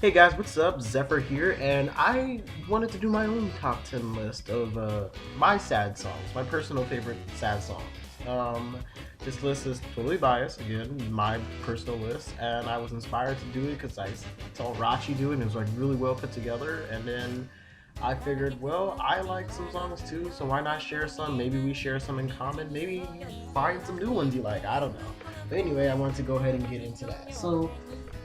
Hey guys, what's up? Zefurr here, and I wanted to do my own top 10 list of my sad songs, my personal favorite sad songs. This list is totally biased, again, my personal list, and I was inspired to do it because I saw Rachi do it and it was like really well put together, and then I figured, well, I like some songs too, so why not share some? Maybe we share some in common, maybe you find some new ones you like, I don't know. But anyway, I wanted to go ahead and get into that. So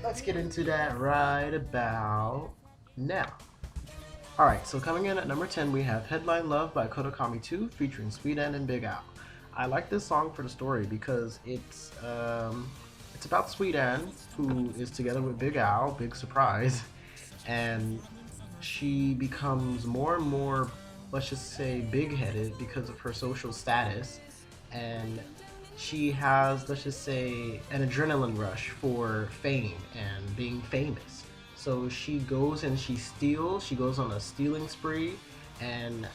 let's get into that right about now. Alright, so coming in at number 10, we have Headline Love by Kodakami 2 featuring Sweet-N and Big Al. I like this song for the story because it's about Sweet-N, who is together with Big Al, big surprise, and she becomes more and more, let's just say, big-headed because of her social status, and she has, let's just say, an adrenaline rush for fame and being famous. So she goes and she steals, she goes on a stealing spree, and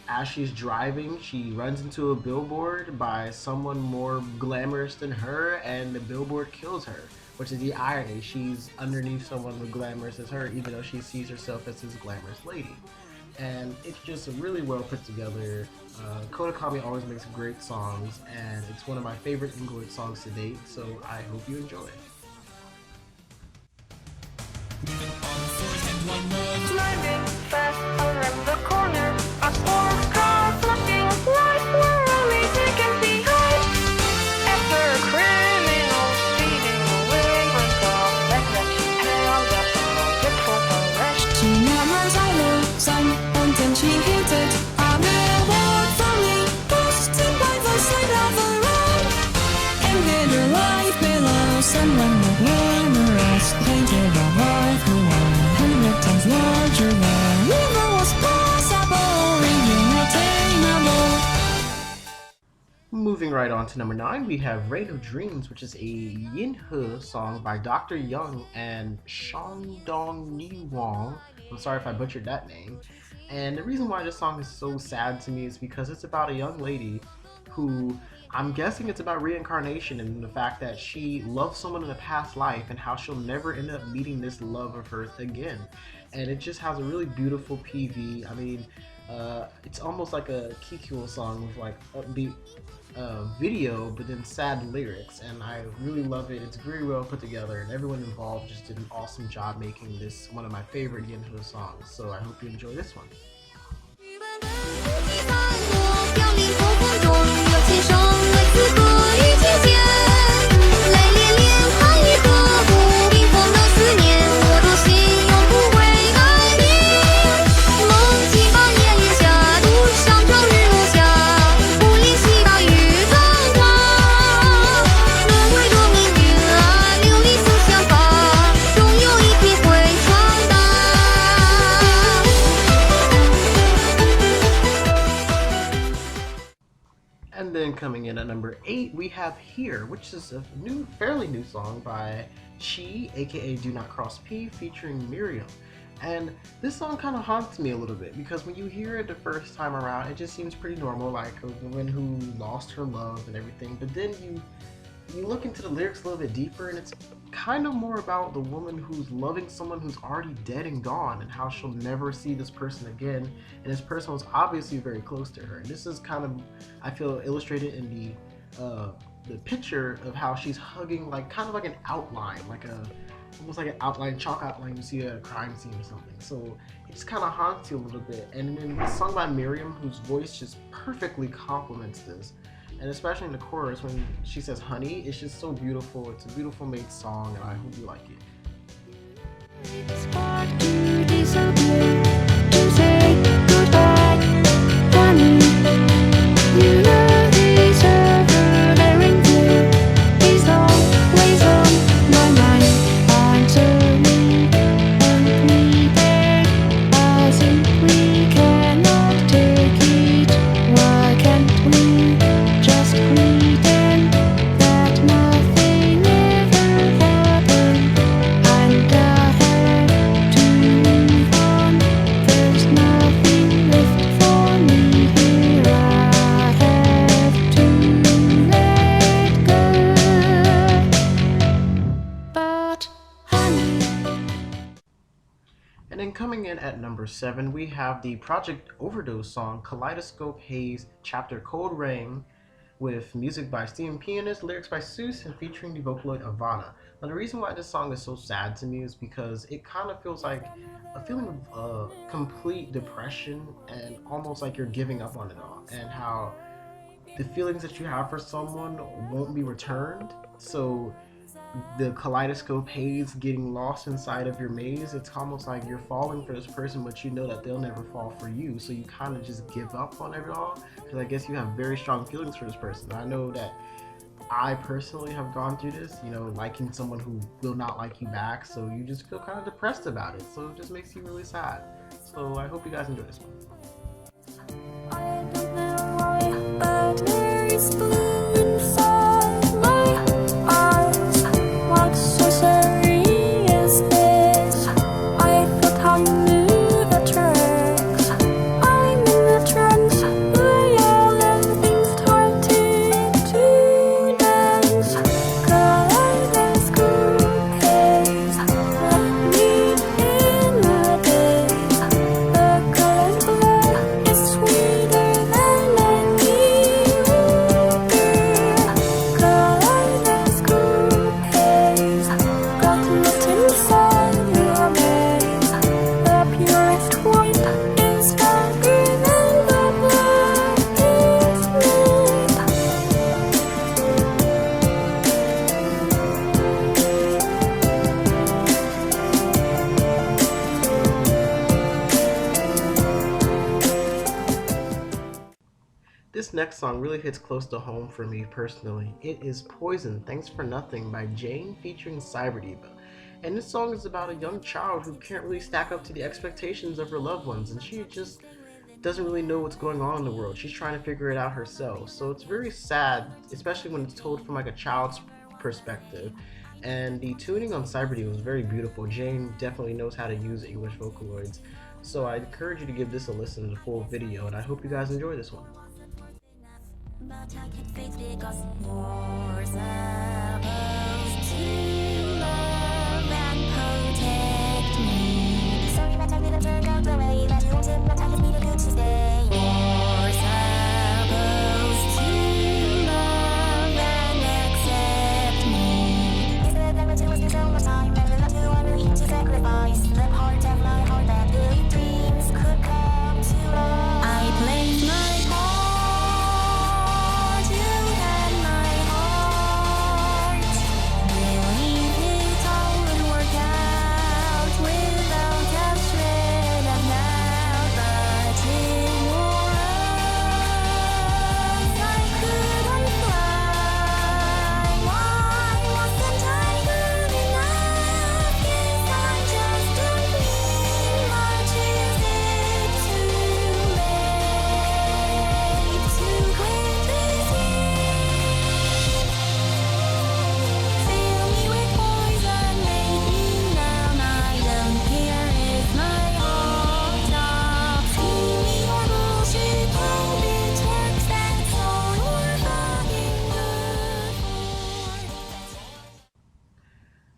as she's driving, she runs into a billboard by someone more glamorous than her, and the billboard kills her, which is the irony. She's underneath someone as glamorous as her, even though she sees herself as this glamorous lady. And it's just really well put together. Kodakami always makes great songs, and it's one of my favorite YOHIOloid songs to date, so I hope you enjoy it. Driving fast around the corner, a sports car flashing lights were only taken behind. After a criminal speeding away, my God, let she held up the for arrest. 是那么在路上，当天气 hit it. I will walk from me, boosted by the sight of the road. And get your life below, someone more glamorous, painted a life who won 100 times larger than never was possible, unattainable. Moving right on to number 9, we have Rain of Dreams, which is a YinHe song by Dr. Young and Shon new-wan. I'm sorry if I butchered that name. And the reason why this song is so sad to me is because it's about a young lady who, I'm guessing it's about reincarnation and the fact that she loved someone in a past life and how she'll never end up meeting this love of hers again. And it just has a really beautiful PV. I mean, it's almost like a Kikyo song with like upbeat video, but then sad lyrics, and I really love it. It's very well put together, and everyone involved just did an awesome job making this one of my favorite YOHIOloid songs, so I hope you enjoy this one. 凋零头风中有琴声来自何以见见来连连寒雨何不冰封的思念我多心永不会改变梦境把夜雨下路上朝日落下不联系大雨苍苍轮回多命运啊流离思想法终有一天会传达 And then coming in at number 8, we have Here, which is a fairly new song by Chie, aka DoNotCrossP, featuring Miriam. And this song kind of haunts me a little bit because when you hear it the first time around, it just seems pretty normal, like a woman who lost her love and everything. But then you look into the lyrics a little bit deeper, and it's kind of more about the woman who's loving someone who's already dead and gone, and how she'll never see this person again, and this person was obviously very close to her. And this is kind of, I feel, illustrated in the picture of how she's hugging, like kind of like an outline, like almost like an outline, chalk outline you see at a crime scene or something. So it just kind of haunts you a little bit. And then it's sung by Miriam, whose voice just perfectly complements this. And especially in the chorus when she says honey, it's just so beautiful. It's a beautiful made song, and I hope you like it. It's hard to disappear, to say goodbye, honey. You know these are glaring blue. He's always on my mind. Answer me unprepared. I simply cannot take it. Why can't we just pretend that nothing ever happened? And I have to And then coming in at number 7, we have the Project Overdose song Kaleidoscope Haze Chapter Cold Rain, with music by Steam Pianist, lyrics by Seuss, and featuring the Vocaloid Ivana. Now the reason why this song is so sad to me is because it kind of feels like a feeling of complete depression and almost like you're giving up on it all, and how the feelings that you have for someone won't be returned. So the kaleidoscope haze getting lost inside of your maze, it's almost like you're falling for this person, but you know that they'll never fall for you, so you kind of just give up on it all, because I guess you have very strong feelings for this person. I know that I personally have gone through this, you know, liking someone who will not like you back, so you just feel kind of depressed about it, so it just makes you really sad. So I hope you guys enjoy this one. I don't know why, but there is blue inside my eyes. What sorcery is this? I thought I knew the tricks. I'm in the trance, the yellow things started to dance. Kaleidoscope haze, let me in the daze. The color blood is sweeter than any water. Kaleidoscope haze, got lost inside your maze. The purest white is darker than the blackest night. This next song really hits close to home for me personally. It is Poison, Thanks for Nothing by Jayn featuring Diva. And this song is about a young child who can't really stack up to the expectations of her loved ones, and she just doesn't really know what's going on in the world. She's trying to figure it out herself. So it's very sad, especially when it's told from like a child's perspective. And the tuning on Diva was very beautiful. Jayn definitely knows how to use English Vocaloids. So I encourage you to give this a listen to the full video, and I hope you guys enjoy this one. But I can't face because you're supposed to love and protect me. Sorry, but I didn't turn out the way that you wanted, but I just needed you to stay. You're supposed to love and accept me. You said that when you was so much time, and that you were willing to sacrifice the part of my heart that big dreams could come to life. I placed my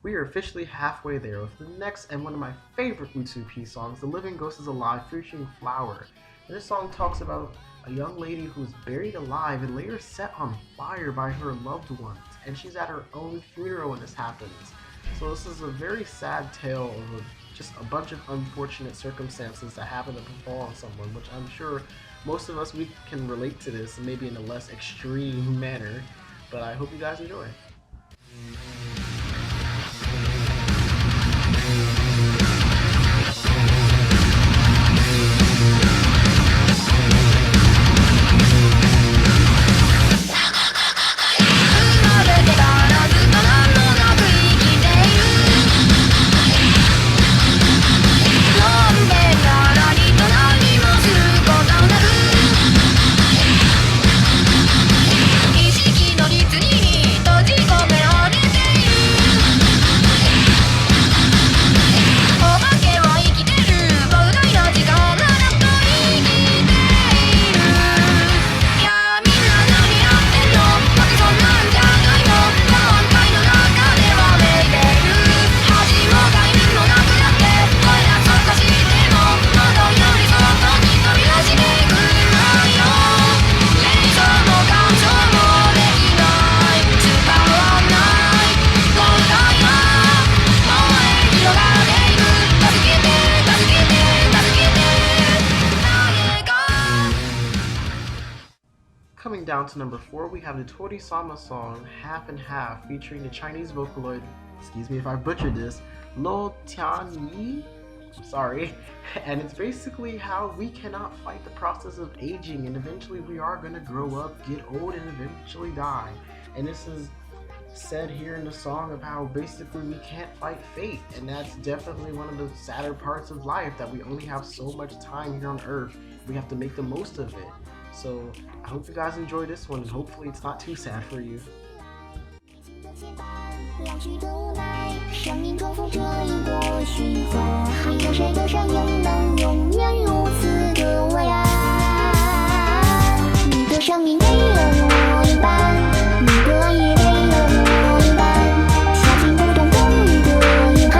We are officially halfway there with the next and one of my favorite Utsu-P songs, The Living Ghost is Alive featuring Flower. And this song talks about a young lady who's buried alive and later set on fire by her loved ones, and she's at her own funeral when this happens. So this is a very sad tale of just a bunch of unfortunate circumstances that happen to befall on someone, which I'm sure most of us, we can relate to this, maybe in a less extreme manner, but I hope you guys enjoy. down to number 4, we have the ToriSama song Half and Half featuring the Chinese Vocaloid, excuse me if I butchered this, Tianyi. I'm sorry. And it's basically how we cannot fight the process of aging, and eventually we are going to grow up, get old, and eventually die. And this is said here in the song of how basically we can't fight fate, and that's definitely one of the sadder parts of life, that we only have so much time here on Earth. We have to make the most of it. So I hope you guys enjoy this one, and hopefully it's not too sad for you. 两句都来，生命重复这一个循环，还有谁的身影能永远如此的伟岸？你的生命给了我一半，你的爱也给了我一半，下尽不懂冬雨的遗憾，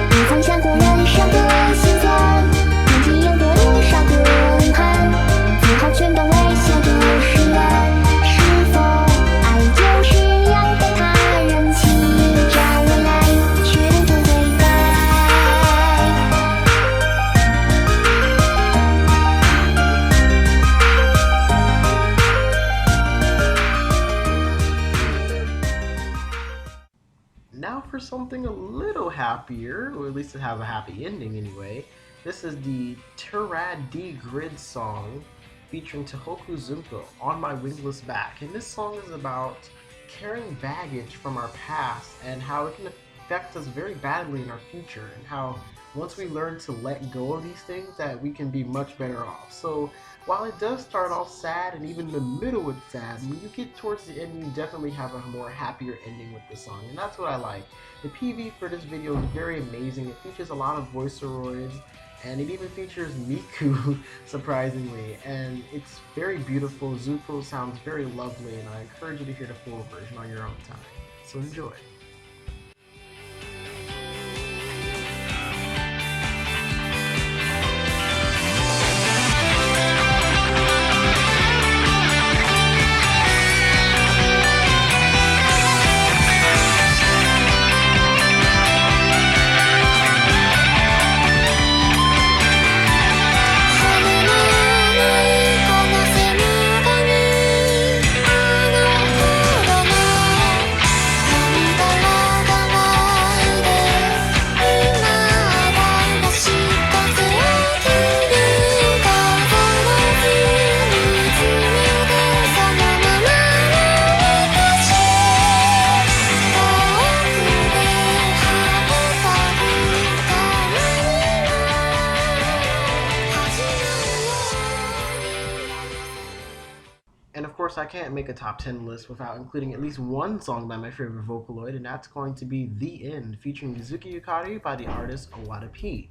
你曾想过人生的心酸，年纪有的路上的遗憾，最后全都微笑着释然。是否爱就是要被他人欺诈未来，却不悔改？ Now for something a little happier, or at least it has a happy ending anyway. This is the TiradD grid song featuring Tohoku Zunko, On My Wingless Back. And this song is about carrying baggage from our past and how it can affect us very badly in our future, and how once we learn to let go of these things, that we can be much better off. So while it does start off sad, and even the middle it's sad, when you get towards the end, you definitely have a more happier ending with the song, and that's what I like. The PV for this video is very amazing. It features a lot of voiceroids, and it even features Miku, surprisingly, and it's very beautiful. Zunko sounds very lovely, and I encourage you to hear the full version on your own time. So enjoy. And of course, I can't make a top 10 list without including at least one song by my favorite Vocaloid, and that's going to be The End, featuring Yukari by the artist Owata-P.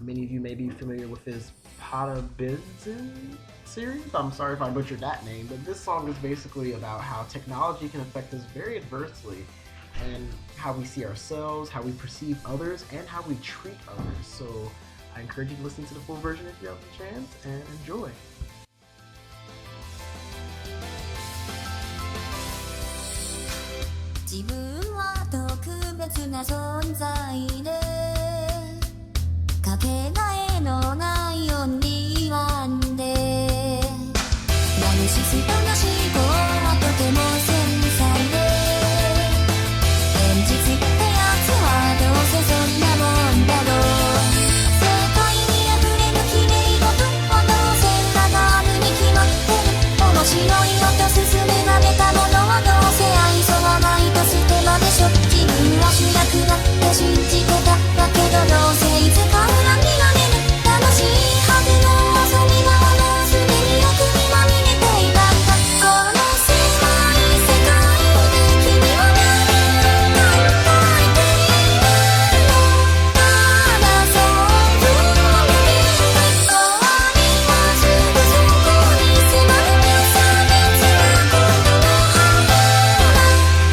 Many of you may be familiar with his Pada-Bizin series. I'm sorry if I butchered that name, but this song is basically about how technology can affect us very adversely, and how we see ourselves, how we perceive others, and how we treat others. So I encourage you to listen to the full version if you have the chance, and enjoy. 自分は特別な存在でかけがえのないオンリーワンでナルシストの思考はとても繊細で現実ってやつはどうせそんなもんだろう世界にあふれるきれい事はどうせ裏があるに決まってる面白いよと進められたものはどうせ愛想はないと捨てまでしょ自分は主役だって信じてただけどどうせいつか裏切られる楽しいはずの遊び場はもうすでに悪にまみれていたんだこの狭い世界で君は何を考えているのただ想像の無限終わりはすぐそこに迫る無差別なことの花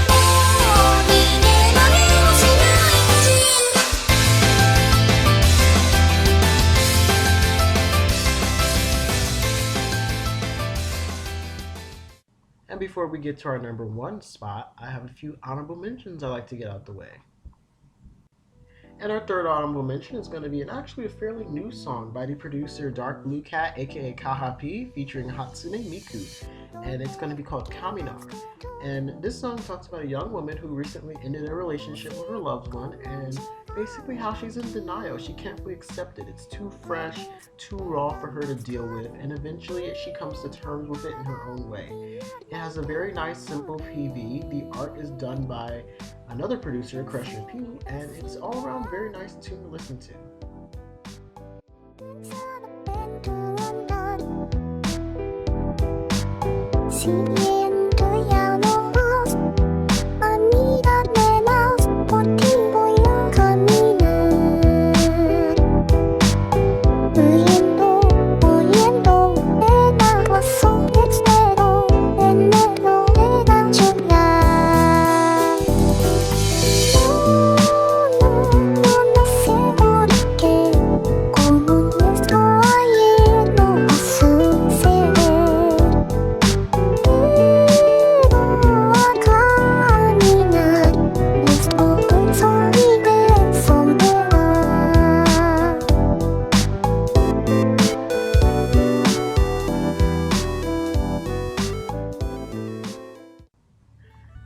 もう逃げられもしない人 And before we get to our number 1 spot, I have a few honorable mentions I'd like to get out the way. And our third honorable mention is going to be actually a fairly new song by the producer Dark Blue Cat, aka Kaha-P, featuring Hatsune Miku, and it's going to be called Kaminar. And this song talks about a young woman who recently ended a relationship with her loved one, and basically how she's in denial. She can't really accept it. It's too fresh, too raw for her to deal with, and eventually she comes to terms with it in her own way. It has a very nice, simple PV. The art is done by another producer, CREDTS, and it's all around very nice tune to listen to.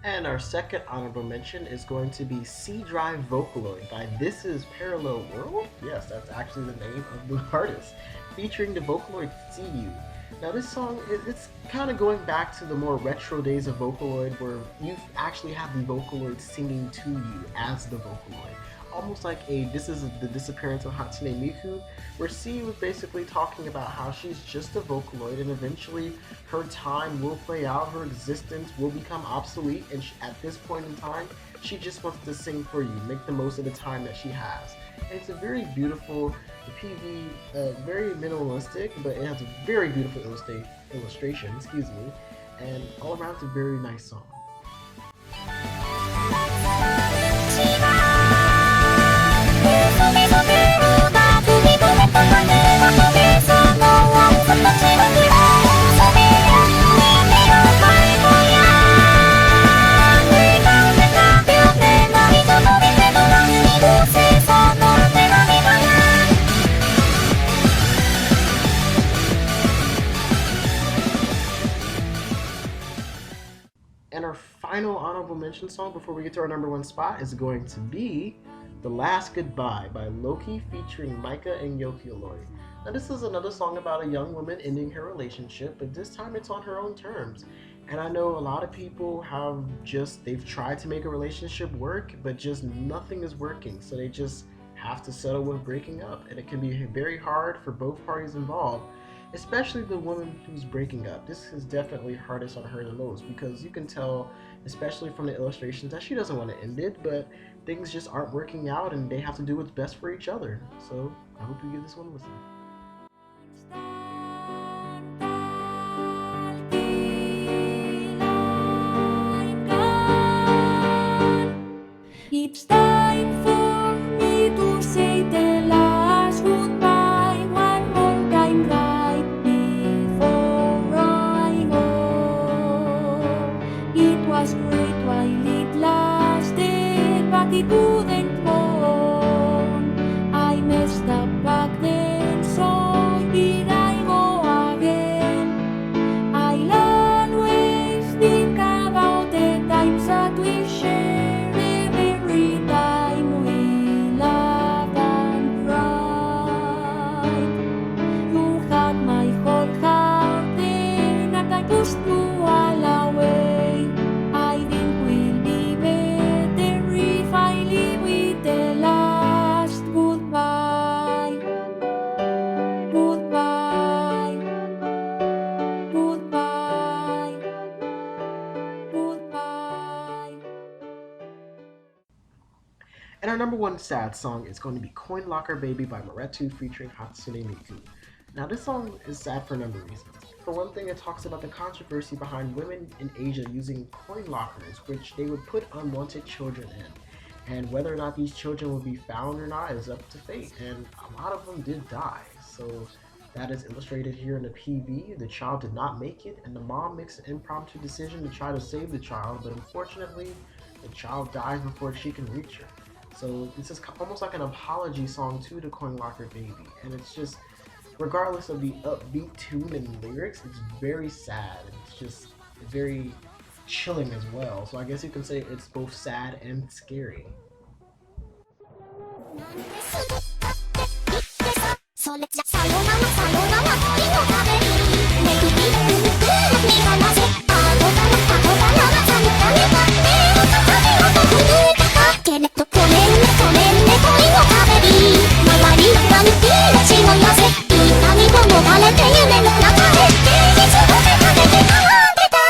And our second honorable mention is going to be C Drive Vocaloid by This Is Parallel World. Yes, that's actually the name of the artist, featuring the Vocaloid See You. Now this song, it's kind of going back to the more retro days of Vocaloid, where you actually have the Vocaloid singing to you as the Vocaloid. Almost like This Is the Disappearance of Hatsune Miku, where C was basically talking about how she's just a Vocaloid and eventually her time will play out, her existence will become obsolete, and at this point in time, she just wants to sing for you, make the most of the time that she has. And it's a very beautiful PV, very minimalistic, but it has a very beautiful illustration, and all around it's a very nice song. And our final honorable mention song before we get to our number one spot is going to be The Last Goodbye by Loki featuring MAIKA and YOHIOloid. Now this is another song about a young woman ending her relationship, but this time it's on her own terms. And I know a lot of people they've tried to make a relationship work, but just nothing is working, so they just have to settle with breaking up. And it can be very hard for both parties involved, especially the woman who's breaking up. This is definitely hardest on her the most, because you can tell, especially from the illustrations, that she doesn't want to end it, but things just aren't working out and they have to do what's best for each other. So I hope you give this one a listen. It's time for me to say the last goodbye one more time right before I go. It was great while it lasted, but it wouldn't go on. I messed up back then, so here I go again. I'll always think about the times that we shared. And our number one sad song is going to be Coin Locker Baby by Moretu featuring Hatsune Miku. Now this song is sad for a number of reasons. For one thing, it talks about the controversy behind women in Asia using coin lockers, which they would put unwanted children in. And whether or not these children will be found or not is up to fate, and a lot of them did die. So that is illustrated here in the PV. The child did not make it, and the mom makes an impromptu decision to try to save the child, but unfortunately, the child dies before she can reach her. So this is almost like an apology song to the Coin Locker Baby, and it's just, regardless of the upbeat tune and lyrics, it's very sad. It's just very chilling as well. So I guess you can say it's both sad and scary. それじゃさよならさよなら恋の壁にめくりめくる見放せあのならあのならさよなら目をかかめをと震えたかけれどごめんね恋の壁に周りは抜き出しの寄せ痛みともがれて夢の中で現実を手かけて変わってた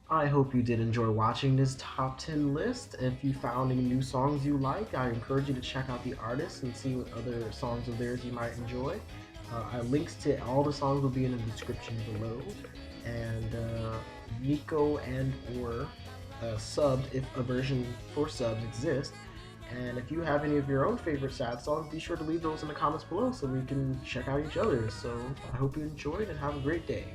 I hope you did enjoy watching this top 10 list. If you found any new songs you like, I encourage you to check out the artists and see what other songs of theirs you might enjoy. Links to all the songs will be in the description below. And Nico and or subbed if a version for subs exists. And if you have any of your own favorite sad songs, be sure to leave those in the comments below so we can check out each other's. So I hope you enjoyed and have a great day.